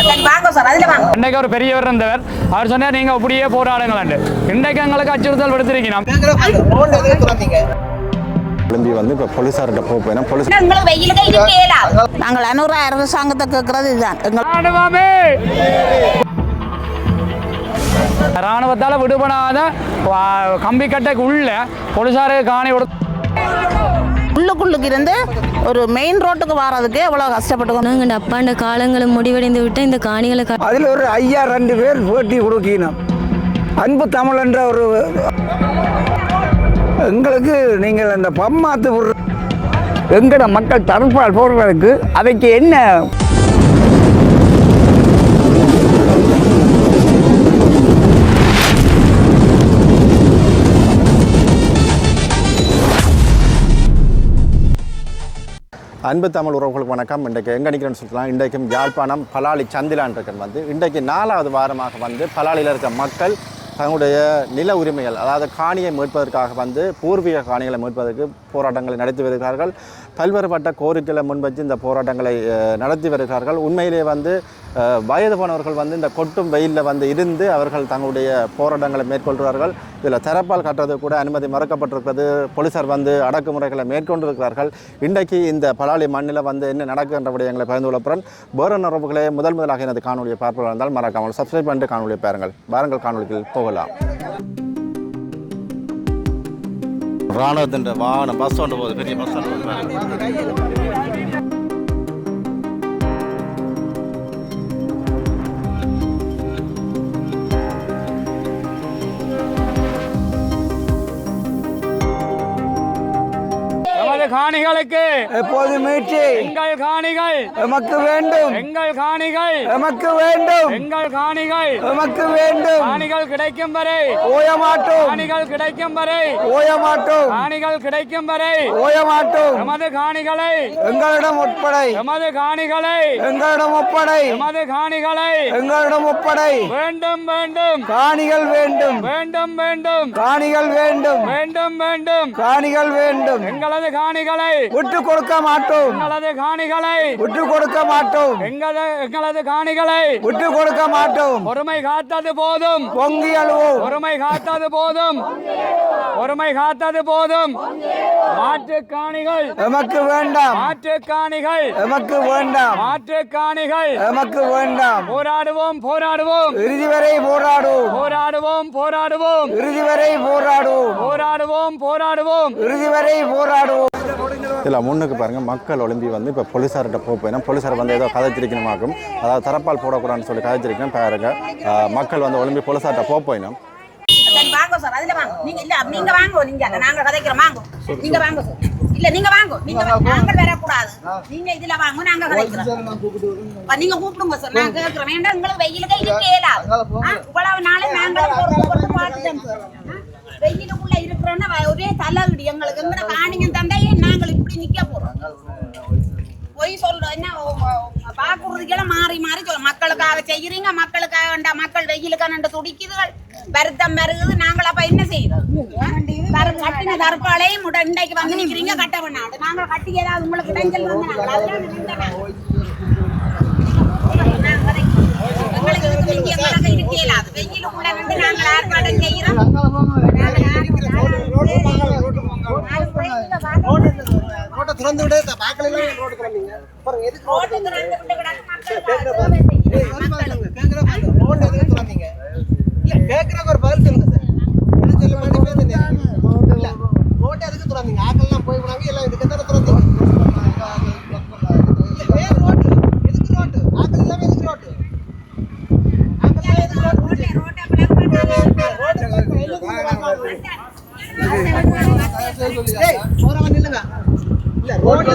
இன்றைக்கு ஒரு பெரியவர் இருந்தவர், அவர் சொன்னார் நீங்க அப்படியே போராடுங்களாண்டு. இன்றைக்கு எங்களுக்கு அச்சுறுத்தல் விடுத்திருக்கீங்க. கிளம்பி வந்து இப்போ போலீஸார்கிட்ட போய் போலீஸ் நாங்கள் அனுரா அரசாங்கத்தை கேட்கறது இதுதான். ராணுவத்தால் விடுபடாத கம்பி கட்டைக்கு உள்ள போலீஸாருக்கு காணி உள்ளுக்குள்ளுக்கு இருந்து ஒரு மெயின் ரோட்டுக்கு வர்றதுக்கு எவ்வளோ கஷ்டப்பட்டுக்கணும். நாங்கள் அப்பாண்ட காலங்களும் முடிவடைந்து விட்டு இந்த காணிகளை அதில் ஒரு ஐயா 2 பேர் போட்டி கொடுக்கணும். அன்பு தமிழ் என்ற ஒரு எங்களுக்கு நீங்கள் அந்த பம்மாத்து எங்கட மக்கள் தரப்பால் போடுறதுக்கு அவைக்கு என்ன அன்பு தமிழ் உறவுகளுக்கு வணக்கம். இன்றைக்கு எங்கே நிற்கிறேன்னு சொல்லலாம். இன்றைக்கும் யாழ்ப்பாணம் பலாலி சந்திலான் இருக்கிற இன்றைக்கு 4வது வாரமாக பலாலியில் இருக்க மக்கள் தங்களுடைய நில உரிமைகள், அதாவது காணியை மீட்பதற்காக பூர்வீக காணிகளை மீட்பதற்கு போராட்டங்களை நடத்தி வருகிறார்கள். பல்வேறுபட்ட கோரிக்கைகளை முன்வச்சு இந்த போராட்டங்களை நடத்தி வருகிறார்கள். உண்மையிலே வயது போனவர்கள் இந்த கொட்டும் வெயிலில் இருந்து அவர்கள் தங்களுடைய போராட்டங்களை மேற்கொள்கிறார்கள். இதில் தரப்பால் கட்டுறது கூட அனுமதி மறுக்கப்பட்டிருக்கிறது. போலீசார் அடக்குமுறைகளை மேற்கொண்டிருக்கிறார்கள். இன்றைக்கு இந்த பலாலி மண்ணில் என்ன நடக்கின்ற விடயங்களை பகிர்ந்து கொள்ளப்புறன் வேறு உறவுகளே முதலாக எனது காணொலியை பார்ப்பதாக இருந்தால் மறக்காமல் சப்ஸ்கிரைப் பண்ணிட்டு காணொலியை பாருங்கள். வாருங்கள் காணொலிக்கு போகலாம். ராணுவத்தின் வாகனம் பஸ் ஸ்டாண்டு போகுது, பெரிய பஸ் ஸ்டாண்டு. காணிகளுக்கு எப்போது மீட்சி எங்கள் காணிகள் எமக்கு வேண்டும். எங்கள் காணிகள் எமக்கு வேண்டும். எங்கள் காணிகள் எமக்கு வேண்டும். காணிகள் கிடைக்கும் வரை ஓய மாட்டோம். காணிகள் கிடைக்கும் வரை ஓய மாட்டோம். காணிகள் கிடைக்கும் வரை ஓய மாட்டோம். எமது காணிகளை எங்களிடம் ஒப்படை. எமது காணிகளை எங்களிடம் ஒப்படை. எமது காணிகளை எங்களிடம் ஒப்படை. வேண்டும் வேண்டும் காணிகள் வேண்டும். வேண்டும் வேண்டும் காணிகள் வேண்டும். வேண்டும் வேண்டும் காணிகள் வேண்டும். எங்களது காணிகளை விட்டு கொடுக்க மாட்டோம். எங்களது காணிகளை விட்டு கொடுக்க மாட்டோம். எங்களது காணிகளை விட்டு கொடுக்க மாட்டோம். பொறுமை காத்தது போதும். பொங்கி அழுவோம். பொறுமை காத்தது போதும். பொறுமை காத்தது போதும். மாற்று காணிகள் எமக்கு வேண்டாம். மாற்று காணிகள் எமக்கு வேண்டாம். மாற்று காணிகள் எமக்கு வேண்டாம். போராடுவோம் போராடுவோம். இறுதி வரை போராடுவோம். போராடுவோம் போராடுவோம். இறுதி வரை போராடுவோம். போராடுவோம் போராடுவோம். இறுதி வரை போராடுவோம். இதில் முன்னுக்கு பாருங்கள், மக்கள் ஒலிம்பி இப்போ போலீஸார்கிட்ட போயினா போலீஸார் ஏதோ கதைச்சிருக்கணுமாக்கும், அதாவது தரப்பால் போடக்கூடாதுன்னு சொல்லி கதைச்சிருக்கணும். பாருங்க, மக்கள் ஒலிம்பி போலீஸார்கிட்ட போயினோம். வாங்க சார், அதுல வாங்க. நீங்க வாங்க, நாங்க கதைக்கிறோம். வாங்க, நீங்க வாங்க சார். இல்ல நீங்க வாங்க, நாங்க வரக்கூடாது. நீங்க இதுல வாங்க, நாங்க கதைக்கிறோம். நீங்க கூப்பிடுங்க சார், நாங்க கேட்கிறோம். வேண்டாம், உங்களுக்கு வெயிலுக்கு இருக்கேலா இவ்வளவு நாளே நாங்களும் பொறுத்து பாத்துட்டோம் சார். வெயிலுக்குள்ள இருக்கிறோன்னா ஒரே தலைவிடி எங்களுக்கு. எங்கட காணிங்க தந்தையே நாங்கள் இப்படி நிக்க போறோம். பொய் சொல்றோம் என்ன பாக்குறதுக்கெல்லாம் மாறி மாறி சொல்ல. மக்களுக்காக செய்யறீங்க, மக்களுக்காக வேண்டா. மக்கள் வெயிலுக்கான துடிக்குதுகள், வருத்தம் வருகுது. நாங்கள் அப்ப என்ன செய்யறோம்? கட்டின தற்பாலையும் இன்றைக்கு நிக்கிறீங்க கட்ட பண்ணாடு. நாங்கள் கட்டி ஏதாவது உங்களுக்கு இடைஞ்சல் வந்து இருக்கலாது. வெயிலுக்குள்ள நாங்கள் ஆர்ப்பாட்டம் செய்யறோம். திறந்து விட பாக்கல ரோடு கிளம்பிங்க கேட்கற ஒரு பதில் சொல்லுங்க சார். சொல்ல மாட்டேங்க. இல்ல ரோட்டை எதுக்கு திறந்தீங்க? ஆக்கெல்லாம் போய் போனாங்க எல்லாம் இதுக்கு தானே திறந்தீங்க. ரோட்டு எதுக்கு? ரோட்டு ஆக்கள் எல்லாமே எதுக்கு? ரோட்டு ஆக்கெல்லாம் எதுக்கு? போறவன் இல்லைங்க. இல்ல ரோட்ல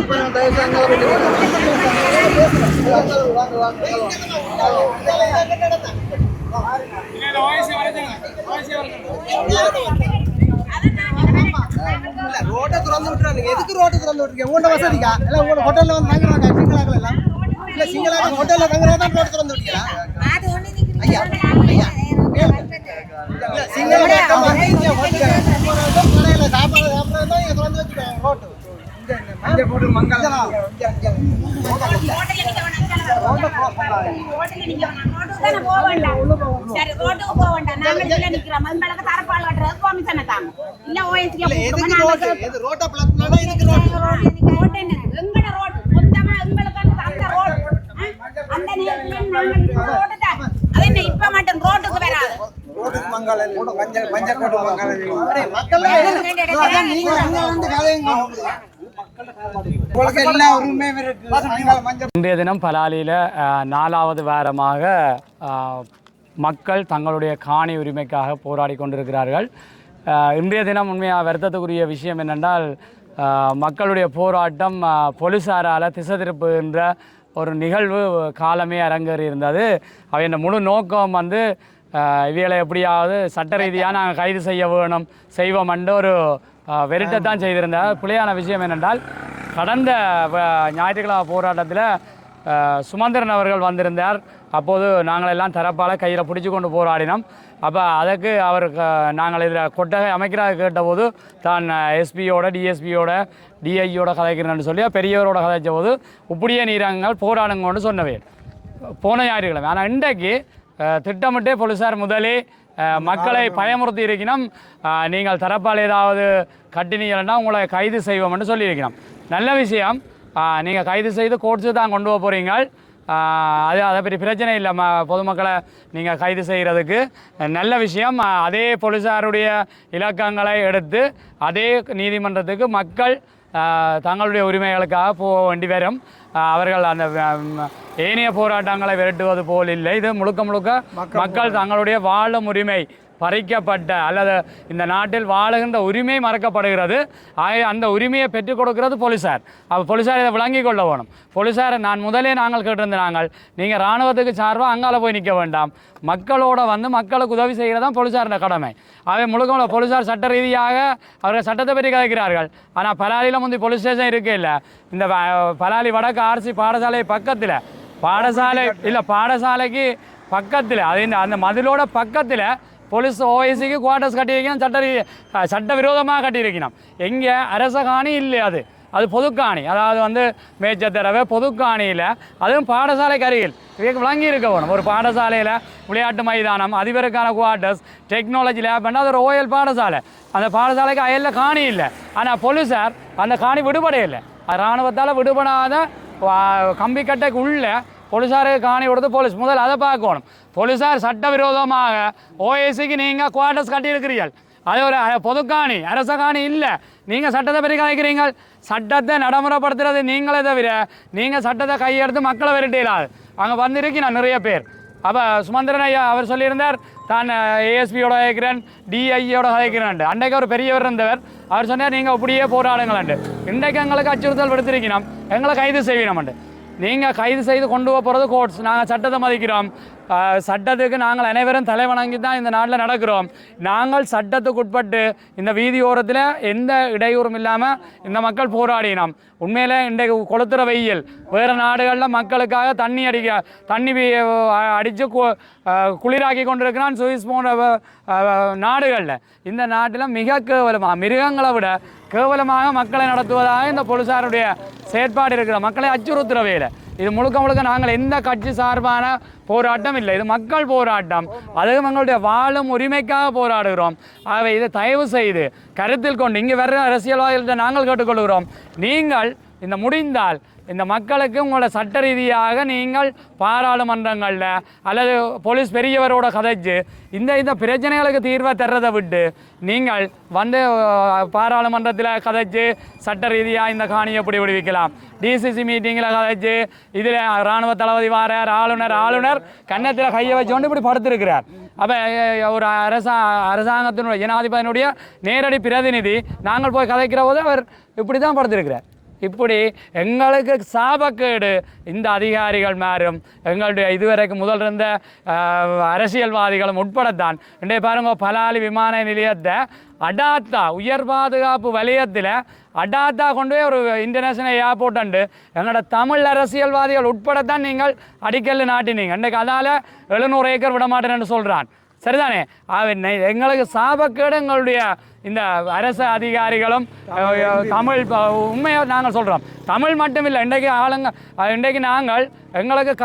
ரோட்டை திறந்து விட்டுறாங்க. எதுக்கு ரோட்டை திறந்து விட்டுருக்கீங்க? உங்களோட வசதிக்கா? எல்லாம் உங்களோட ஹோட்டல்ல தங்குறாங்க. சிங்களாக்கள் எல்லாம் இல்ல சிங்களாக ஹோட்டல்ல தங்குறதா தான் ரோட்டை திறந்து விட்டீங்களா? ஐயா ஐயா சிங்கள சாப்பாடு சாப்பிட்றதா இங்க திறந்து வச்சுருக்காங்க ரோட்டு. மஞ்சள் போட்டு மங்களம் ரோட்டுல நீங்க ரோட்டுக்கு தானே போக வேண்டாம். சரி ரோட்டுக்கு போக வேண்டாம். நாங்க இதுல நிக்கிறோம். உங்களுக்கு தரப்பால் கட்டுறது கோமிசனை தாங்க. இல்ல ஓஎஸ்கே எது ரோட்டை பிளாக் பண்ணா இதுக்கு ரோட்டு எங்கட ரோடு மொத்தமா எங்களுக்கு அந்த ரோடு அந்த நேரத்துல நாங்க ரோடு தான். அது என்ன இப்ப மட்டும் ரோட்டுக்கு வராது. ரோட்டுக்கு மங்கால மஞ்சள் கோட்டு மங்கால மக்கள் நீங்க அங்க வந்து கதைங்க உங்களுக்கு எல்லா உரிமையும் இருக்கு. மஞ்சள் இன்றைய தினம் பலாலியில் 4வது வாரமாக மக்கள் தங்களுடைய காணி உரிமைக்காக போராடி கொண்டிருக்கிறார்கள். இன்றைய தினம் உண்மையாக வருத்தத்துக்குரிய விஷயம் என்னென்றால் மக்களுடைய போராட்டம் போலீஸாரால் திசை திருப்புகின்ற ஒரு நிகழ்வு காலமே அரங்கேறி இருந்தது. அவையின் முழு நோக்கம் வந்து இவைகளை எப்படியாவது சட்ட ரீதியாக நாங்கள் கைது செய்ய வேணும் செய்வோம் என்று ஒரு வெறிட்டத்தான் செய்திருந்தார். பிழையான விஷயம் என்னென்றால் கடந்த ஞாயிற்றுக்கிழமை போராட்டத்தில் சுமந்திரன் அவர்கள் வந்திருந்தார். அப்போது நாங்கள் எல்லாம் தரப்பால் கையில் பிடிச்சி கொண்டு போராடினோம். அப்போ அதற்கு அவர் நாங்கள் இதில் கொட்டகை அமைக்கிறாக கேட்டபோது தான் எஸ்பியோட டிஎஸ்பியோட டிஐயோட கதைக்கிறேன்னு சொல்லி பெரியவரோட கதைச்ச போது இப்படியே நீரங்கள் போராடுங்கன்னு சொன்னவே போன ஞாயிற்றுக்கிழமை. ஆனால் இன்றைக்கு திட்டமிட்டே போலீஸார் முதலே மக்களை பயமுறுத்தி இருக்கணும். நீங்கள் தரப்பால் ஏதாவது கட்டினீங்கன்னா உங்களை கைது செய்வோம்னு சொல்லியிருக்கணும். நல்ல விஷயம். நீங்கள் கைது செய்து கோர்ட்ஸு தான் கொண்டு போக போகிறீங்க. அதை பற்றி பிரச்சனை இல்லை. பொதுமக்களை நீங்கள் கைது செய்கிறதுக்கு நல்ல விஷயம். அதே போலீஸாருடைய இலக்கங்களை எடுத்து அதே நீதிமன்றத்துக்கு மக்கள் தங்களுடைய உரிமைகளுக்காக போக வேண்டி வரும். அவர்கள் அந்த ஏனைய போராட்டங்களை விரட்டுவது போல் இல்லை. இது முழுக்க முழுக்க மக்கள் தங்களுடைய வாழும் உரிமை பறிக்கப்பட்ட அல்லது இந்த நாட்டில் வாழுகின்ற உரிமை மறக்கப்படுகிறது. அந்த உரிமையை பெற்றுக் கொடுக்கிறது போலீஸார். அப்போ போலீஸார் இதை விளங்கி கொள்ள வேணும். போலீஸாரை நாங்கள் கேட்டிருந்தாங்க, நீங்கள் இராணுவத்துக்கு சார்பாக அங்கால போய் நிற்க வேண்டாம், மக்களோட வந்து மக்களுக்கு உதவி செய்கிறது தான் போலீஸாரின் கடமை. அவை முழுக்க போலீஸார் சட்ட ரீதியாக அவர்கள் சட்டத்தை பற்றி கதைக்கிறார்கள். ஆனால் பலாலியில் முந்தி போலீஸ் ஸ்டேஷன் இருக்கே இல்லை. இந்த பலாலி வடக்கு ஆர்சி பாடசாலை பக்கத்தில் பாடசாலைக்கு பக்கத்தில் அது அந்த மதிலோட பக்கத்தில் போலீஸ் ஓஎஸ்சிக்கு குவார்ட்டர்ஸ் கட்டியிருக்கணும். சட்டவிரோதமாக கட்டியிருக்கணும். எங்கே அரச காணி இல்லை, அது பொதுக்காணி. அதாவது வந்து மேய்ச்சத்தடவை பொதுக்காணியில், அதுவும் பாடசாலைக்கு அருகில் இதுக்கு விளங்கி இருக்க வேணும். ஒரு பாடசாலையில் விளையாட்டு மைதானம், அதிபருக்கான குவார்ட்டர்ஸ், டெக்னாலஜி லேப் பண்ணால் அது ஒரு ஓஎல் பாடசாலை. அந்த பாடசாலைக்கு அயலில் காணி இல்லை. ஆனால் போலீஸார் அந்த காணி விடுபடே இல்லை. இராணுவத்தால் விடுபடாத கம்பிக்கட்டைக்கு உள்ள போலீஸாருக்கு காணி கொடுத்து போலீஸ் முதல் அதை பார்க்கணும். போலீஸார் சட்டவிரோதமாக ஓஎஸ்சிக்கு நீங்கள் குவார்ட்டர்ஸ் கட்டியிருக்கிறீர்கள். அது ஒரு பொதுக்காணி, அரச காணி இல்லை. நீங்கள் சட்டத்தை பற்றி கலைக்கிறீங்க. சட்டத்தை நடைமுறைப்படுத்துறது நீங்களே தவிர நீங்கள் சட்டத்தை கையெடுத்து மக்களை விரட்டிடாது. அங்கே வந்திருக்கீங்க நிறைய பேர். அப்போ சுமந்திரன் ஐயா அவர் சொல்லியிருந்தார், தான் ஏஎஸ்பியோட கதைக்கிறேன், டிஐயோட கதைக்கிறேன். அன்றைக்கு ஒரு பெரியவர் இருந்தவர், அவர் சொன்னார் நீங்கள் இப்படியே போராடுங்களேன். இன்றைக்கு எங்களுக்கு அச்சுறுத்தல் விடுத்திருக்கணும், எங்களை கைது செய்யணும்ண்டு. நீங்கள் கைது செய்து கொண்டு போகிறது கோர்ட்ஸ். நாங்கள் சட்டத்தை மதிக்கிறோம். சட்டத்துக்கு நாங்கள் அனைவரும் தலைவணங்கி தான் இந்த நாட்டில் நடக்கிறோம். நாங்கள் சட்டத்துக்கு உட்பட்டு இந்த வீதியோரத்தில் எந்த இடையூறும் இல்லாமல் இந்த மக்கள் போராடினோம். உண்மையில் இன்றைக்கு கொளுத்துற வெயில் வேறு நாடுகளில் மக்களுக்காக தண்ணி அடித்து குளிராக்கி கொண்டிருக்கிறான் சுவிஸ் போன்ற நாடுகளில். இந்த நாட்டில் மிக கேவலமாக, மிருகங்களை விட கேவலமாக மக்களை நடத்துவதாக இந்த போலீஸாருடைய செயற்பாடு இருக்கிற மக்களை அச்சுறுத்துற வேலை. இது முழுக்க முழுக்க நாங்கள் எந்த கட்சி சார்பான போராட்டம் இல்லை, இது மக்கள் போராட்டம். அதுவும் எங்களுடைய வாழும் உரிமைக்காக போராடுகிறோம். ஆகவே இதை தயவு செய்து கருத்தில் கொண்டு இங்கே வர்ற அரசியல்வாதிகள்கிட்ட நாங்கள் கேட்டுக்கொள்கிறோம், நீங்கள் இந்த முடிந்தால் இந்த மக்களுக்கு உங்களோட சட்ட ரீதியாக நீங்கள் பாராளுமன்றங்களில் அல்லது போலீஸ் பெரியவரோட கதைச்சு இந்த பிரச்சனைகளுக்கு தீர்வை தர்றதை விட்டு நீங்கள் வந்து பாராளுமன்றத்தில் கதைச்சு சட்ட ரீதியாக இந்த காணியை எப்படி விடுவிக்கலாம், டிசிசி மீட்டிங்கில் கதைச்சு இதில் இராணுவ தளபதி வாரார், ஆளுநர் கன்னத்தில் கையை வச்சுக்கொண்டு இப்படி படுத்திருக்கிறார். அப்போ ஒரு அரசாங்கத்தினுடைய ஜனாதிபதியினுடைய நேரடி பிரதிநிதி நாங்கள் போய் கதைக்கிற போது அவர் இப்படி தான் படுத்திருக்கிறார். இப்படி எங்களுக்கு சாபக்கேடு இந்த அதிகாரிகள் மாறும். எங்களுடைய இதுவரைக்கும் முதல் இருந்த அரசியல்வாதிகளும் உட்படத்தான். இன்றைய பாருங்க, பலாலி விமான நிலையத்தை அடாத்தா உயர் பாதுகாப்பு வலயத்தில் அடாத்தா கொண்டு போய் ஒரு இன்டர்நேஷ்னல் ஏர்போர்ட் உண்டு. எங்களோட தமிழ் அரசியல்வாதிகள் உட்படத்தான் நீங்கள் அடிக்கல் நாட்டினீங்க. இன்றைக்கு அதால் 700 ஏக்கர் விட மாட்டேன்னு சொல்கிறான். சரிதானே? எங்களுக்கு சாபக்கேடு எங்களுடைய இந்த அரசு அதிகாரிகளும் தமிழ் உண்மையாக நாங்கள் சொல்கிறோம். தமிழ் மட்டும் இல்லை, இன்றைக்கு நாங்கள் எங்களுக்கு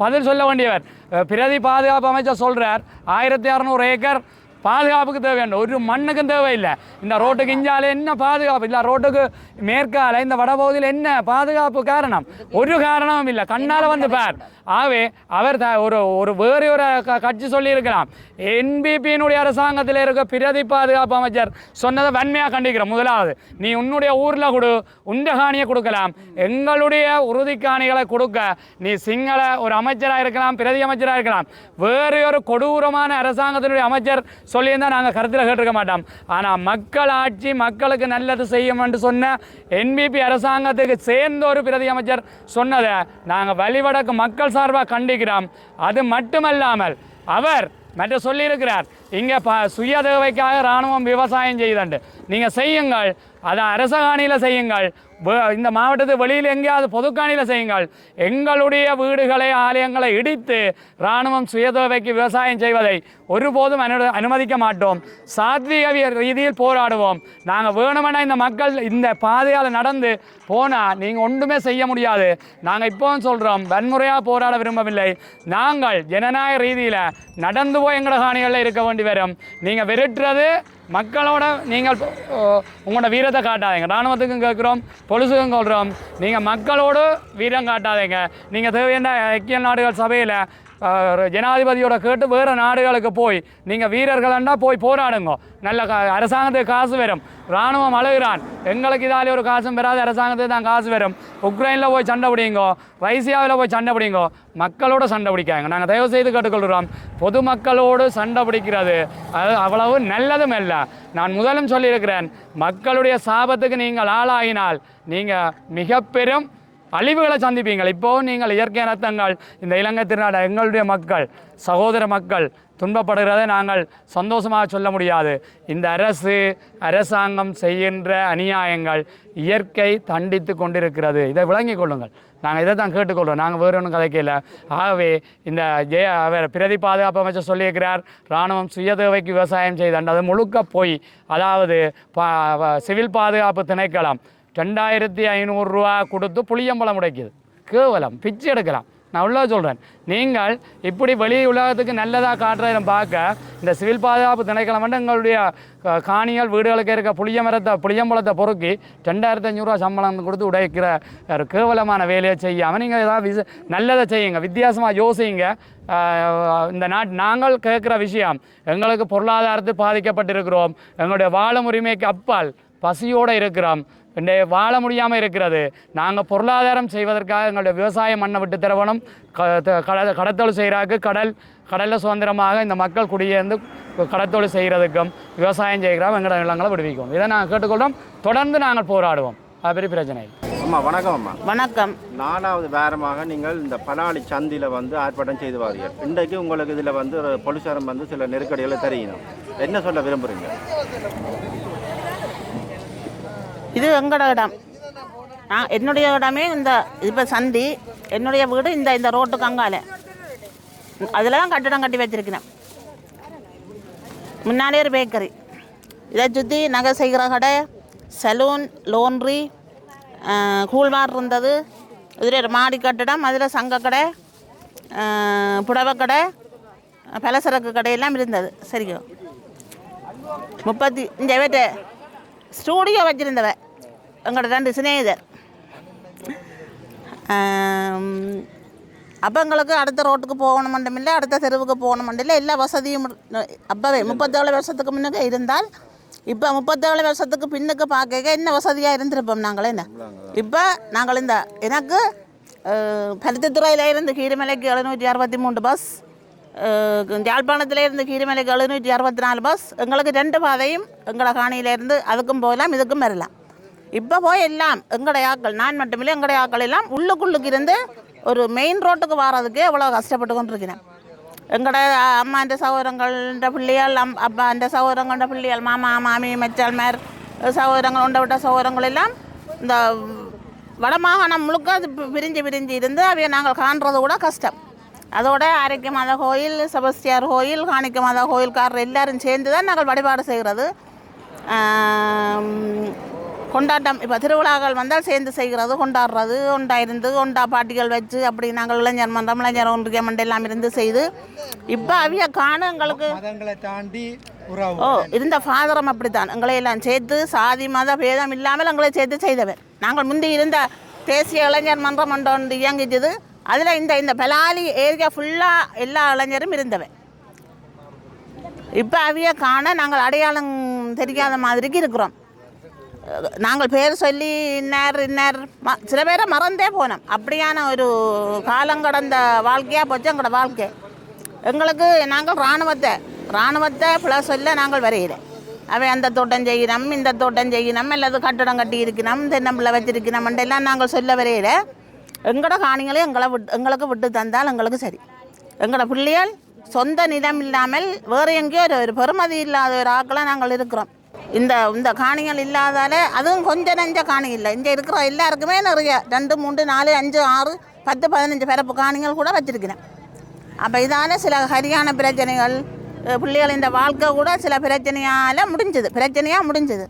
பதில் சொல்ல வேண்டியவர் பிரதி பாதுகாப்பு அமைச்சர் சொல்கிறார் 1600 ஏக்கர் பாதுகாப்புக்கு தேவையான ஒரு மண்ணுக்கும் தேவையில்லை. இந்த ரோட்டுக்கு இஞ்சால என்ன பாதுகாப்பு இல்லை, ரோட்டுக்கு மேற்கால இந்த வடபகுதியில் என்ன பாதுகாப்பு காரணம்? ஒரு காரணமும் இல்லை. கண்ணால் வந்து பார். ஆகவே அவர் ஒரு வேறு ஒரு கட்சி சொல்லியிருக்கலாம். என்பிபியினுடைய அரசாங்கத்தில் இருக்க பிரதி பாதுகாப்பு அமைச்சர் சொன்னதை வன்மையாக கண்டிக்கிறோம். முதலாவது, நீ உன்னுடைய ஊரில் கொடு, உண்ட காணியை கொடுக்கலாம், எங்களுடைய உறுதி காணிகளை கொடுக்க நீ சிங்கள ஒரு அமைச்சராக இருக்கலாம், பிரதி அமைச்சராக இருக்கலாம். வேறு ஒரு கொடூரமான அரசாங்கத்தினுடைய அமைச்சர் சொல்லியிருந்தால் நாங்கள் கருத்தில் கேட்டிருக்க மாட்டோம். ஆனால் மக்கள் ஆட்சி, மக்களுக்கு நல்லது செய்யும் என்று சொன்ன என்பிபி அரசாங்கத்துக்கு சேர்ந்த ஒரு பிரதி அமைச்சர் சொன்னதை நாங்கள் வழிவடக்கு மக்கள் சார்பாக கண்டிக்கிறோம். அது மட்டுமல்லாமல் அவர் மற்ற சொல்லியிருக்கிறார், இங்கே சுய தேவைக்காக இராணுவம் விவசாயம் செய்தண்டு. நீங்கள் செய்யுங்கள், அதை அரச காணியில் செய்யுங்கள், இந்த மாவட்டத்து வெளியில் எங்கேயாவது பொதுக்காணியில் செய்யுங்கள். எங்களுடைய வீடுகளை ஆலயங்களை இடித்து இராணுவம் சுயதேவைக்கு விவசாயம் செய்வதை ஒருபோதும் அனுமதிக்க மாட்டோம். சாத்வீக ரீதியில் போராடுவோம். நாங்கள் வேணுமென்னா இந்த மக்கள் இந்த பாதையால் நடந்து போனால் நீங்கள் ஒன்றுமே செய்ய முடியாது. நாங்கள் இப்போவும் சொல்கிறோம், வன்முறையாக போராட விரும்பவில்லை. நாங்கள் ஜனநாயக ரீதியில் நடந்து போய் எங்களோட காணிகளில் இருக்க வேண்டி வரும். நீங்கள் விரட்டுறது மக்களோட நீங்கள் உங்களோட வீரத்தை காட்டாதீங்க. இராணுவத்துக்கும் கேட்குறோம், பொலிஸுக்கும் சொல்கிறோம், நீங்கள் மக்களோடு வீரம் காட்டாதீங்க. நீங்கள் தேவையான ஐக்கிய நாடுகள் சபையில் ஜனாதிபதியோட கேட்டு வேறு நாடுகளுக்கு போய் நீங்கள் வீரர்களாண்டா போய் போராடுங்க. நல்ல அரசாங்கத்துக்கு காசு வரும். இராணுவம் அழுகிறான், எங்களுக்கு இதாலே ஒரு காசும் பெறாது, அரசாங்கத்துக்கு தான் காசு வரும். உக்ரைனில் போய் சண்டை பிடிங்கோ, ரஷ்யாவில் போய் சண்டை பிடிங்கோ, மக்களோடு சண்டை பிடிக்காங்க. நாங்கள் தயவு செய்து கேட்டுக்கொள்கிறோம், பொதுமக்களோடு சண்டை பிடிக்கிறது அது அவ்வளவு நல்லதும் இல்லை. நான் முதலும் சொல்லியிருக்கிறேன், மக்களுடைய சாபத்துக்கு நீங்கள் ஆளாகினால் நீங்கள் மிக பெரும் அழிவுகளை சந்திப்பீங்கள். இப்போது நீங்கள் இயற்கை அனர்த்தங்கள், இந்த இலங்கை திருநாடு எங்களுடைய மக்கள் சகோதர மக்கள் துன்பப்படுகிறதை நாங்கள் சந்தோஷமாக சொல்ல முடியாது. இந்த அரசாங்கம் செய்கின்ற அநியாயங்கள் இயற்கை தண்டித்து கொண்டிருக்கிறது. இதை விளங்கிக் கொள்ளுங்கள். நாங்கள் இதை தான் கேட்டுக்கொள்கிறோம். நாங்கள் வேறு ஒன்றும் கதைக்கல. ஆகவே இந்த அவர் பிரதி பாதுகாப்பு அமைச்சர் சொல்லியிருக்கிறார், இராணுவம் சுயதேவைக்கு விவசாயம் செய்தாண்டு. அது முழுக்க போய், அதாவது சிவில் பாதுகாப்பு திணைக்களம் 2500 ரூபா கொடுத்து புளியம்பழம் உடைக்குது. கேவலம், பிச்சு எடுக்கலாம். நான் உள்ள சொல்கிறேன், நீங்கள் இப்படி வெளி உலகத்துக்கு நல்லதாக காட்டுறதை பார்க்க இந்த சிவில் பாதுகாப்பு திணைக்களம் வந்து எங்களுடைய காணிகள் வீடுகளுக்கு இருக்க புளியம்பழத்தை பொறுக்கி 2500 ரூபா சம்பளம் கொடுத்து உடைக்கிற ஒரு கேவலமான வேலையை செய்யாமல் நீங்கள் ஏதாவது நல்லதை செய்யுங்க, வித்தியாசமாக யோசிங்க. இந்த நாங்கள் கேட்குற விஷயம், எங்களுக்கு பொருளாதாரத்தில் பாதிக்கப்பட்டிருக்கிறோம், எங்களுடைய வாழும் உரிமைக்கு அப்பால் பசியோடு இருக்கிறோம், வாழ முடியாமல் இருக்கிறது. நாங்கள் பொருளாதாரம் செய்வதற்காக எங்களுடைய விவசாய மண்ணை விட்டு தரவணும். கடத்தொழில் செய்கிறாருக்கு கடலில் சுதந்திரமாக இந்த மக்கள் குடியேர்ந்து கடத்தொழில் செய்கிறதுக்கும் விவசாயம் செய்கிறோம், எங்களோட நிலங்களை விடுவிக்கும். இதை நாங்கள் கேட்டுக்கொள்கிறோம். தொடர்ந்து நாங்கள் போராடுவோம். அது பெரிய பிரச்சனை. அம்மா வணக்கம். அம்மா வணக்கம். 4வது வாரமாக நீங்கள் இந்த பலாலி சந்தியில் வந்து ஆர்ப்பாட்டம் செய்து வாரீர்கள். இன்றைக்கு உங்களுக்கு இதில் வந்து போலீசாரம் வந்து சில நெருக்கடிகளை தெரியணும், என்ன சொல்ல விரும்புகிறீங்க? இது எங்களோட இடம். என்னுடைய இடமே இந்த இப்போ சந்தி, என்னுடைய வீடு இந்த ரோட்டுக்கு அங்கால அதில் தான் கட்டிடம் கட்டி வச்சிருக்கிறேன். முன்னாலே ஒரு பேக்கரி, இதை சுற்றி நகை செய்கிற கடை, சலூன், லோன்ட்ரி, கூழ்வார் இருந்தது. இதில் ஒரு மாடி கட்டிடம், அதில் சங்கக்கடை, புடவை கடை, பலசரக்கு கடையெல்லாம் இருந்தது. சரிங்க, 30 இந்த வீட்டு ஸ்டூடியோ வச்சுருந்தவ எங்களோட 2 சிநேகிதர். அப்போ எங்களுக்கு அடுத்த ரோட்டுக்கு போகணும் இல்லை, அடுத்த தெருவுக்கு போகணும் இல்லை, எல்லா வசதியும் அப்போவே 37 வருஷத்துக்கு முன்னுக்கு இருந்தால், இப்போ 37 வருஷத்துக்கு பின்னுக்கு பார்க்க என்ன வசதியாக இருந்திருப்போம் நாங்கள். என்ன இப்போ நாங்கள் இந்த எனக்கு பருத்தித்துறையில் இருந்து கீரிமலைக்கு 763 பஸ், யாழ்ப்பாணத்திலேருந்து கீரிமலைக்கு 764 பஸ். எங்களுக்கு 2 பாதையும் எங்களோட காணியிலேருந்து அதுக்கும் போகலாம், இதுக்கும் வரலாம். இப்போ போய் எல்லாம் எங்களுடைய ஆக்கள், நான் மட்டுமில்லை எங்களுடைய ஆக்கள் எல்லாம் உள்ளுக்குள்ளுக்கு இருந்து ஒரு மெயின் ரோட்டுக்கு வர்றதுக்கே எவ்வளோ கஷ்டப்பட்டு கொண்டிருக்கிறேன். எங்களோட அம்மாண்ட சகோதரங்கள்ட பிள்ளைகள், அப்பாண்ட சகோதரங்கள்ட பிள்ளைகள், மாமா மாமி மச்சால்மார் சகோதரங்கள், உண்ட விட்ட சகோதரங்கள் எல்லாம் இந்த வடமாகாணம் முழுக்க அது பிரிஞ்சு இருந்து அவைய நாங்கள் காண்றது கூட கஷ்டம். அதோட ஆரோக்கிய மாதா கோயில், செபஸ்டியார் கோயில், காணிக்க மாதா கோயில்காரர் எல்லாரும் சேர்ந்து தான் நாங்கள் வழிபாடு செய்கிறது. கொண்டாட்டம் இப்போ திருவிழாக்கள் வந்தால் சேர்ந்து செய்கிறது, கொண்டாடுறது, இருந்து ஒண்டா பாட்டிகள் வச்சு அப்படி நாங்கள் இளைஞர் மன்றம், இளைஞர் ஒன்றிய மன்றம் எல்லாம் இருந்து செய்து இப்போ அவிய காண எங்களுக்கு மதங்களை தாண்டி இருந்த ஃபாதரம் அப்படித்தான் எங்களை எல்லாம் சேர்த்து சாதி மத பேதம் இல்லாமல் எங்களை சேர்த்து செய்தவர். நாங்கள் முந்தி இருந்த தேசிய இளைஞர் மன்றம் ஒன்று இயங்கிச்சது. அதில் இந்த பலாலி ஏரியா ஃபுல்லாக எல்லா இளைஞரும் இருந்தவர். இப்போ அவிய காண நாங்கள் அடையாளம் தெரியாத மாதிரிக்கு இருக்கிறோம். நாங்கள் பேர் சொல்லி இன்னார் சில பேரை மறந்தே போனோம். அப்படியான ஒரு காலங்கடந்த வாழ்க்கையாக போச்சு எங்களோட வாழ்க்கை. எங்களுக்கு நாங்கள் இராணுவத்தை ப்ளஸ் சொல்ல நாங்கள் வரைகிறேன். அவை அந்த தோட்டம் செய்யணும், இந்த தோட்டம் செய்யணும், அல்லது கட்டடம் கட்டி இருக்கணும், தென்னம்பிள்ளை வச்சிருக்கணும் எல்லாம் நாங்கள் சொல்ல வரையில எங்களோட காணிகளை எங்களுக்கு விட்டு தந்தால் எங்களுக்கு சரி. எங்களோட பிள்ளைகள் சொந்த நிலம் இல்லாமல் வேறு எங்கேயோ ஒரு பெருமதி இல்லாத ஒரு ஆக்களை நாங்கள் இருக்கிறோம். இந்த காணிகள் இல்லாதால அதுவும் கொஞ்சம் நெஞ்ச காணி இல்லை. இங்கே இருக்கிற எல்லாருக்குமே நிறைய 2, 3, 4, 5, 6, 10, 15 பிறப்பு காணிகள் கூட வச்சிருக்கிறேன். அப்போ இதால் சில சரியான பிரச்சனைகள், பிள்ளைகள் இந்த வாழ்க்கை கூட சில பிரச்சனையாக முடிஞ்சது.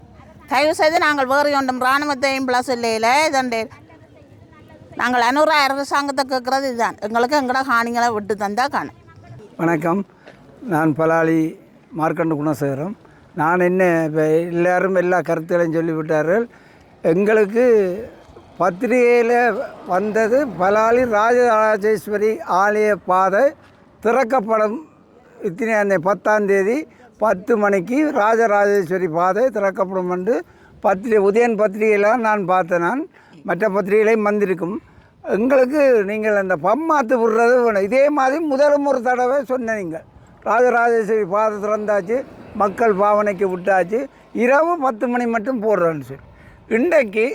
தயவு செய்து நாங்கள் வேறு ஒன்றும் இராணுவத்தையும் ப்ளஸ் இல்லையில இதண்டே நாங்கள் அனுரா அரசாங்கத்தை கேட்குறது இதுதான், எங்களுக்கு எங்களோட காணிகளை விட்டு தந்தால் காணும். வணக்கம், நான் பலாலி மார்க்கண்டு குணசேகரம். நான் என்ன இப்போ எல்லோரும் எல்லா கருத்துக்களையும் சொல்லிவிட்டார்கள். எங்களுக்கு பத்திரிகையில் வந்தது பலாலி ராஜராஜேஸ்வரி ஆலய பாதை திறக்கப்படும். அந்த 10ஆம் தேதி 10 மணிக்கு ராஜராஜேஸ்வரி பாதை திறக்கப்படும் என்று உதயன் பத்திரிகையில் நான் பார்த்தேன். நான் மற்ற பத்திரிகைகளையும் வந்திருக்கும். எங்களுக்கு நீங்கள் அந்த பம்மாத்து விடுறது வேணும். இதே மாதிரி முதலும் ஒரு தடவை சொன்ன நீங்கள் ராஜராஜேஸ்வரி பாதை திறந்தாச்சு, மக்கள் பாவனைக்கு விட்டாச்சு, இரவு 10 மணி மட்டும் போடுறேன்னு சொல்லி. இன்றைக்கு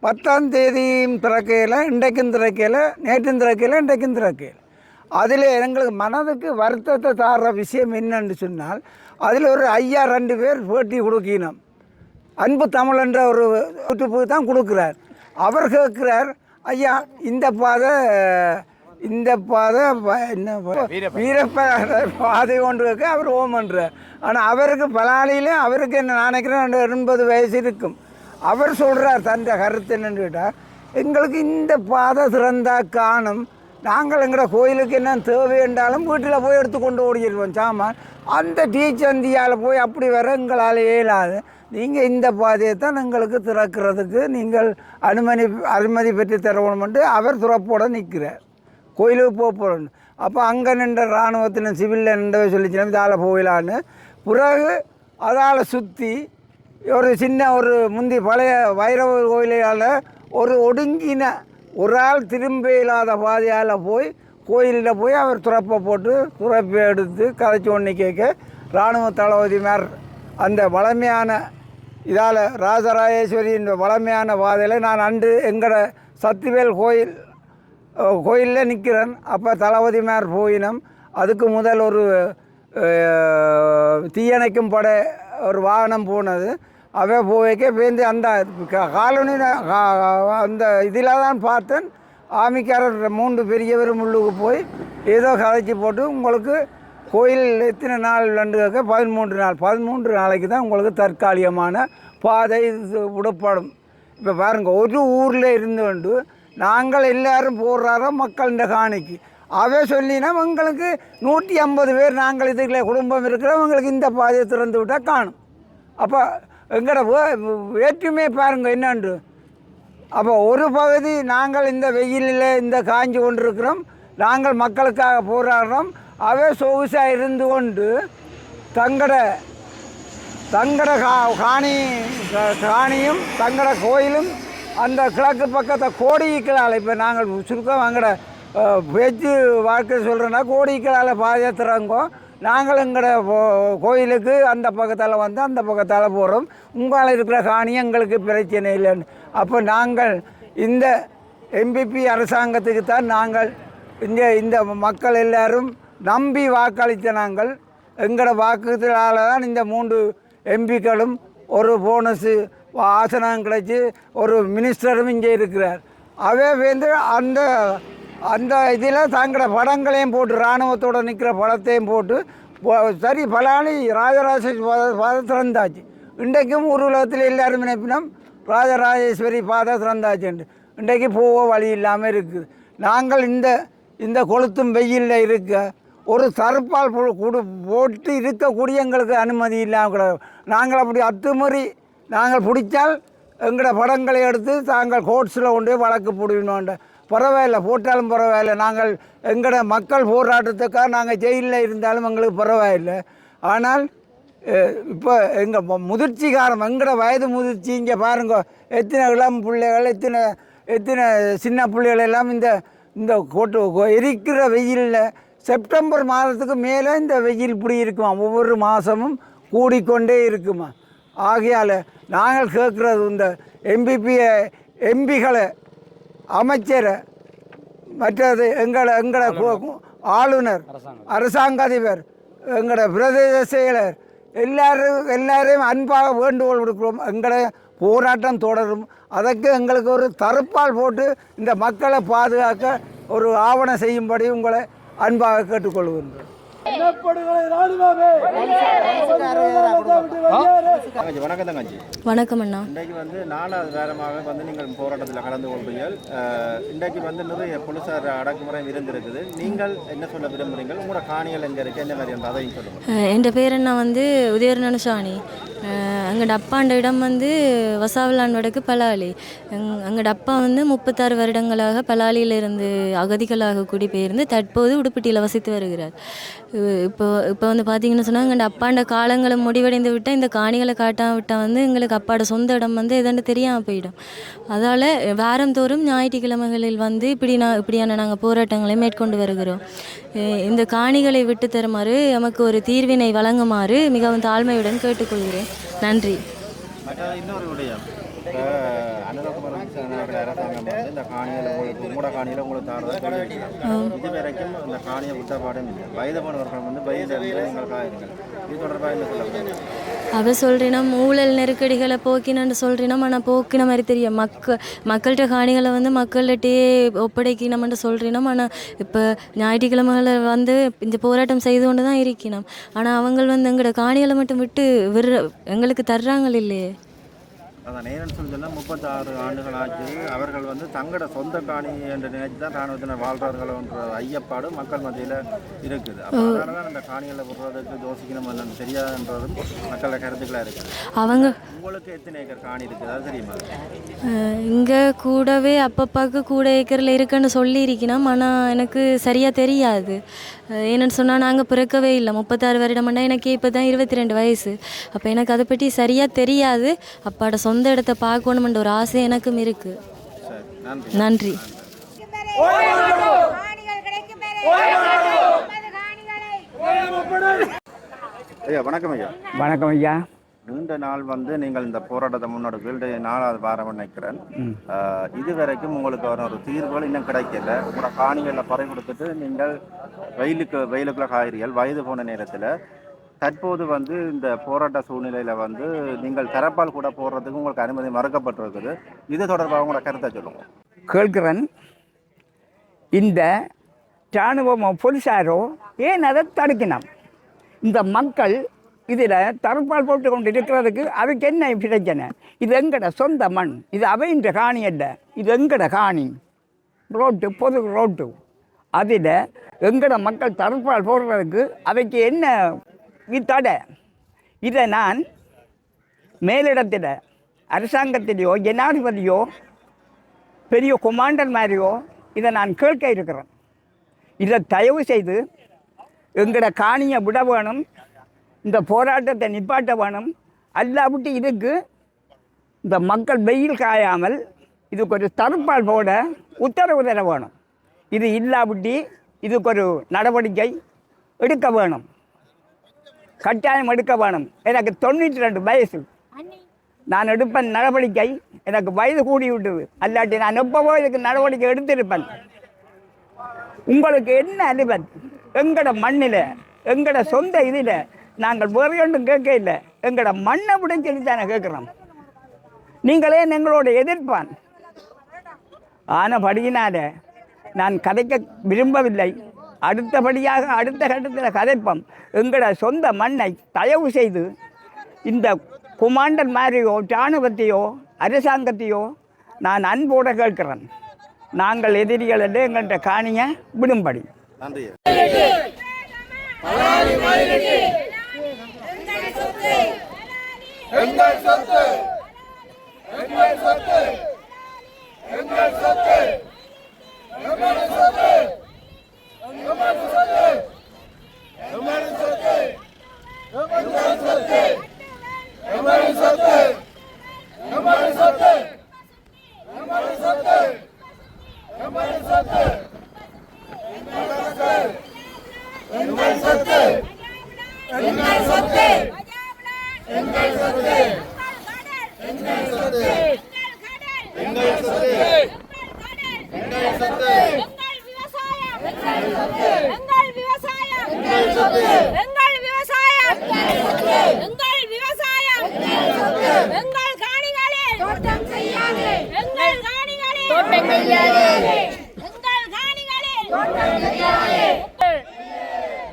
10ஆம் தேதியும் திறக்கையில், இன்றைக்கும் திறக்கையில், நேற்றும் திறக்கையில், இன்றைக்கும் திறக்கையில். அதில் எங்களுக்கு மனதுக்கு வருத்தத்தை தார விஷயம் என்னன்னு சொன்னால், அதில் ஒரு ஐயா 2 பேர் பேட்டி கொடுக்கணும். அன்பு தமிழ் என்ற ஒரு யூடியூப்பு தான் கொடுக்குறார். அவர் கேட்குறார், ஐயா இந்த பாதை என்ன வீரப்ப பாதை கொண்டு வைக்க அவர் ஓமன்றார். ஆனால் அவருக்கு பலாலியில் அவருக்கு என்ன நினைக்கிறேன் 80 வயசு இருக்கும். அவர் சொல்கிறார் தன் கருத்து என்னன்னு கேட்டால், எங்களுக்கு இந்த பாதை திறந்தால் காணும், நாங்கள் எங்களோட கோயிலுக்கு என்ன தேவை என்றாலும் வீட்டில் போய் எடுத்து கொண்டு ஓடிடுவோம் சாமான். அந்த டீச்சந்தியால் போய் அப்படி வர எங்களால் இயலாது. நீங்கள் இந்த பாதையை தான் எங்களுக்கு திறக்கிறதுக்கு நீங்கள் அனுமதி பெற்று தரணுமென்று அவர் துறப்போடு நிற்கிறார். கோயிலுக்கு போகணும். அப்போ அங்கே நின்ற இராணுவத்தின சிவிலில் நின்றவை சொல்லிச்சுன்னா இதால் போயிடலான்னு. பிறகு அதால் சுற்றி ஒரு சின்ன ஒரு முந்தி பழைய வைரவ கோயிலால் ஒரு ஒடுங்கின ஒரு ஆள் திரும்ப இல்லாத பாதையால் போய் கோயிலில் போய் அவர் துறப்பை போட்டு துறப்பை எடுத்து கதைச்சி ஒன்று கேட்க இராணுவ தளபதி மேர் அந்த வளமையான இதால் ராஜராஜேஸ்வரியின் வளமையான பாதையில் நான் அன்று எங்களோட சத்திவேல் கோயிலில் நிற்கிறேன். அப்போ தளபதி மேர் போயினோம். அதுக்கு முதல் ஒரு தீயணைக்கும் படை ஒரு வாகனம் போனது. அவை போய்க்க பேருந்து அந்த காலனி அந்த இதில் தான் பார்த்தேன். ஆமிக்காரர் 3 பெரியவர் முள்ளுக்கு போய் ஏதோ கதைச்சி போட்டு உங்களுக்கு கோயில் எத்தனை நாள் கேட்க 13 நாளைக்கு தான் உங்களுக்கு தற்காலிகமான பாதை விடப்படும். இப்போ பாருங்கள், ஒரு ஊரில் இருந்து கொண்டு நாங்கள் எல்லோரும் போடுறாரோ மக்கள் இந்த காணிக்கு அவே சொல்லினா எங்களுக்கு 150 பேர் நாங்கள் இதுக்குள்ள குடும்பம் இருக்கிறவங்களுக்கு இந்த பாதையை திறந்து விட்டால் காணும். அப்போ எங்களோட வேற்றுமே பாருங்கள் என்னன்று. அப்போ ஒரு பகுதி நாங்கள் இந்த வெயிலில் இந்த காஞ்சி கொண்டிருக்கிறோம், நாங்கள் மக்களுக்காக போராடுறோம். அவே சொகுசாக இருந்து கொண்டு தங்கட காணியும் தங்கட கோயிலும் அந்த கிழக்கு பக்கத்தை கோடிக்கலால் இப்போ நாங்கள் சுருக்கம் அங்கட பேச்சு வாழ்க்கை சொல்கிறோன்னா கோடிக்கலால் பாதயாத்திரங்கோ நாங்கள் எங்களோட கோயிலுக்கு அந்த பக்கத்தால் வந்து அந்த பக்கத்தால் போகிறோம். உங்களால் இருக்கிற காணி எங்களுக்கு பிரச்சனை இல்லைன்னு. அப்போ நாங்கள் இந்த எம்பிபி அரசாங்கத்துக்கு தான் நாங்கள் இந்த மக்கள் எல்லோரும் நம்பி வாக்களித்த நாங்கள் எங்களோட வாக்குகளால் தான் இந்த 3 எம்பிக்களும் ஒரு போனஸு ஆசனம் கிடைச்சி ஒரு மினிஸ்டரும் இங்கே இருக்கிறார். அவே வந்து அந்த அந்த இதில் தங்களோட படங்களையும் போட்டு இராணுவத்தோடு நிற்கிற படத்தையும் போட்டு சரி பலானி ராஜராஜேஸ்வரி பாதை திறந்தாச்சு. இன்றைக்கும் ஒரு உலகத்தில் எல்லாரும் நினைப்பினோம் ராஜராஜேஸ்வரி பாதை திறந்தாச்சுண்டு. இன்றைக்கு போக வழி இல்லாமல் இருக்குது. நாங்கள் இந்த கொளுத்தும் வெயிலில் இருக்க ஒரு தற்பால் போட்டு இருக்கக்கூடிய எங்களுக்கு அனுமதி இல்லாமல் நாங்கள் அப்படி அத்துமீறி நாங்கள் பிடிச்சால் எங்களோட படங்களை எடுத்து தாங்கள் கோர்ட்ஸில் கொண்டு வழக்கு போடணுன்ற பரவாயில்லை, போட்டாலும் பரவாயில்லை. நாங்கள் எங்களோட மக்கள் போராட்டத்துக்காக நாங்கள் ஜெயிலில் இருந்தாலும் எங்களுக்கு பரவாயில்லை. ஆனால் இப்போ எங்கள் முதிர்ச்சிகாரம் எங்களோட வயது முதிர்ச்சி இங்கே பாருங்க, எத்தனை இளம் பிள்ளைகள் எத்தனை சின்ன பிள்ளைகள் எல்லாம் இந்த எரிக்கிற வெயிலில் செப்டம்பர் மாதத்துக்கு மேலே இந்த வெயில் இப்படி இருக்குமா, ஒவ்வொரு மாதமும் கூடிக்கொண்டே இருக்குமா. ஆகையால் நாங்கள் கேட்குறது இந்த எம்பிகளை, அமைச்சரை, மற்றது எங்களை ஆளுநர், அரசாங்க அதிபர், எங்களோட பிரதேச செயலர் எல்லாரையும் அன்பாக வேண்டுகோள் விடுக்கிறோம். எங்களை போராட்டம் தொடரும். அதற்கு எங்களுக்கு ஒரு தடுப்பால் போட்டு இந்த மக்களை பாதுகாக்க ஒரு ஆவணம் செய்யும்படி உங்களை அன்பாக கேட்டுக்கொள்கின்றோம். வணக்கம் தங்கச்சி. வணக்கம் அண்ணா. இன்றைக்கு வந்து 4வது வாரமாக வந்து நீங்கள் போராட்டத்தில் கலந்து கொள்றீர்கள். இன்றைக்கு வந்து நிறைய போலீசார் அடக்குமுறை இருந்திருக்குது. நீங்கள் என்ன சொல்ல விரும்புகிறீர்கள்? உங்களோட காணிகள் எங்கே இருக்குது, என்ன மாதிரி அதையும் சொல்லுங்கள். என் பேர் என்ன வந்து உதயர்ணன் சாணி. எங்களோட அப்பாண்ட இடம் வந்து வசாவலான் வடக்கு பலாலி. எங்களோட அப்பா வந்து 36 வருடங்களாக பலாலியிலிருந்து அகதிகளாக குடிபெயர்ந்து தற்போது உடுப்பிட்டியில் வசித்து வருகிறார். இப்போ வந்து பார்த்தீங்கன்னு சொன்னால் எங்களோட அப்பாண்ட காலங்களை முடிவடைந்து விட்டால் இந்த காணிகளை காட்டாம விட்டால் வந்து எங்களுக்கு அப்பாட சொந்த இடம் வந்து எதாண்டு தெரியாமல் போயிடும். அதால் வாரந்தோறும் ஞாயிற்றுக்கிழமைகளில் வந்து இப்படியான நாங்கள் போராட்டங்களை மேற்கொண்டு வருகிறோம். இந்த காணிகளை விட்டு தருமாறு நமக்கு ஒரு தீர்வினை வழங்குமாறு மிகவும் தாழ்மையுடன் கேட்டுக்கொள்கிறேன். நன்றி. இன்னொரு விடயம், அரசாங்கம் வந்து இந்த காணியில் உங்களோட காணியில் உங்களுக்கு தாரதாக இது வரைக்கும் இந்த காணியை விட்ட பாடம் இல்லை. வயது போனவர்கள் வந்து வயதிலிருந்து எங்களுக்கு ஆயிருங்கள். இது தொடர்பாக என்ன சொல்ல அவள் சொல்கிறேன், ஊழல் நெருக்கடிகளை போக்கினு சொல்கிறேன். ஆனால் போக்கின மாதிரி தெரியும். மக்கள்கிட்ட காணிகளை வந்து மக்கள்கிட்டே ஒப்படைக்கணும்னு சொல்கிறேன். ஆனால் இப்போ ஞாயிற்றுக்கிழமைகளை வந்து இந்த போராட்டம் செய்து கொண்டு தான் இருக்கணும். ஆனால் அவங்க வந்து எங்களோட காணிகளை மட்டும் விட்டு எங்களுக்கு தர்றாங்க இல்லையே. அதான் நேரன்னு சொல்லி சொன்னால் 36 ஆண்டுகள் ஆச்சு. அவர்கள் வந்து தங்களோட சொந்த காணி என்று நினைச்சு தான் இராணுவத்தினர் வாழ்கிறார்கள்ன்ற ஐயப்பாடு மக்கள் மத்தியில் இருக்குது. அதனால தான் அந்த காணிகளை விடுறதுக்கு யோசிக்கணும் என்னன்னு தெரியாதுன்றதும் மக்களோட கருத்துக்களாக இருக்குது. உங்களுக்கு எத்தனை ஏக்கர் காணி இருக்குது அது தெரியுமா? இங்கே கூடவே அப்பப்பாவுக்கு கூட ஏக்கரில் இருக்குன்னு சொல்லி இருக்கணும். ஆனால் எனக்கு சரியாக தெரியாது. என்னென்னு சொன்னால் நாங்கள் பிறக்கவே இல்லை. 36 வருடம்னா எனக்கு இப்போ தான் 22 வயசு. அப்போ எனக்கு அதை பற்றி சரியாக தெரியாது. அப்பாட சொந்த இடத்தை பார்க்கணுமென்ற ஒரு ஆசை எனக்கும் இருக்குது. நன்றி. ஐயா வணக்கம். ஐயா வணக்கம் ஐயா. நீண்ட நாள் வந்து நீங்கள் இந்த போராட்டத்தை முன்னெடுக்க 4வது வாரம் நினைக்கிறேன். இதுவரைக்கும் உங்களுக்கு ஒரு தீர்வுகள் இன்னும் கிடைக்கல. உங்களோட காணிகளை பறை கொடுத்துட்டு நீங்கள் வெயிலுக்குள்ள காய்கறிகள் வயது போன நேரத்தில் தற்போது வந்து இந்த போராட்ட சூழ்நிலையில் வந்து நீங்கள் தரப்பால் கூட போடுறதுக்கு உங்களுக்கு அனுமதி மறுக்கப்பட்டிருக்குது. இது தொடர்பாக உங்களோட கருத்தை சொல்லுங்க. கேட்கிறேன், இந்த இராணுவமோ போலீஸாரோ ஏன் அதை தடுக்கணும்? இந்த மக்கள் இதில் தரப்பால் போட்டு கொண்டு இருக்கிறதுக்கு அதுக்கு என்ன பிரச்சனை? இது எங்கட சொந்த மண், இது அவைன்ற காணி அல்ல, இது எங்கட காணி, ரோட்டு பொது ரோட்டு. அதில் எங்கட மக்கள் தரப்பால் போடுறதுக்கு அவைக்கு என்ன தடை? இதை நான் மேலிடத்தில் அரசாங்கத்திலேயோ ஜனாதிபதியோ பெரிய கொமாண்டர் மாதிரியோ இதை நான் கேட்க இருக்கிறேன். இதை தயவு செய்து எங்களோட காணியை விட வேணும், இந்த போராட்டத்தை நிப்பாட்ட வேணும். அல்லாவிட்டு இதுக்கு இந்த மக்கள் வெயில் காயாமல் இதுக்கு ஒரு தடுப்பால் போட உத்தரவு தர வேணும். இது இல்லாவிட்டு இதுக்கு ஒரு நடவடிக்கை எடுக்க வேணும், கட்டாயம் எடுக்க வேணும். எனக்கு 92 வயசு. நான் எடுப்பேன் நடவடிக்கை. எனக்கு வயது கூடி விட்டது. அல்லாட்டி நான் எப்போவோ இதுக்கு நடவடிக்கை எடுத்திருப்பேன். உங்களுக்கு என்ன அனுபவம்? எங்களோட மண்ணில் எங்களோட சொந்த இதில் நாங்கள் வேறு ஒன்றும் கேட்க இல்லை. எங்களோட மண்ணை விட சொல்லி தானே கேட்குறோம். நீங்களே எங்களோட எதிர்ப்பான். ஆனால் படியினால நான் கதைக்க விரும்பவில்லை. அடுத்தபடியாக அடுத்த கட்டத்தில் கதைப்போம். எங்களோட சொந்த மண்ணை தயவு செய்து இந்த குமாண்டர் மாதிரியோ இராணுவத்தையோ அரசாங்கத்தையோ நான் அன்போடு கேட்கிறேன். நாங்கள் எதிரிகள் என்று எங்கள்கிட்ட காணிய விடும்படி. நன்றி.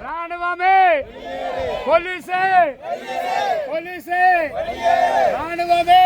ராணுவமே, போலீஸே, ராணுவமே,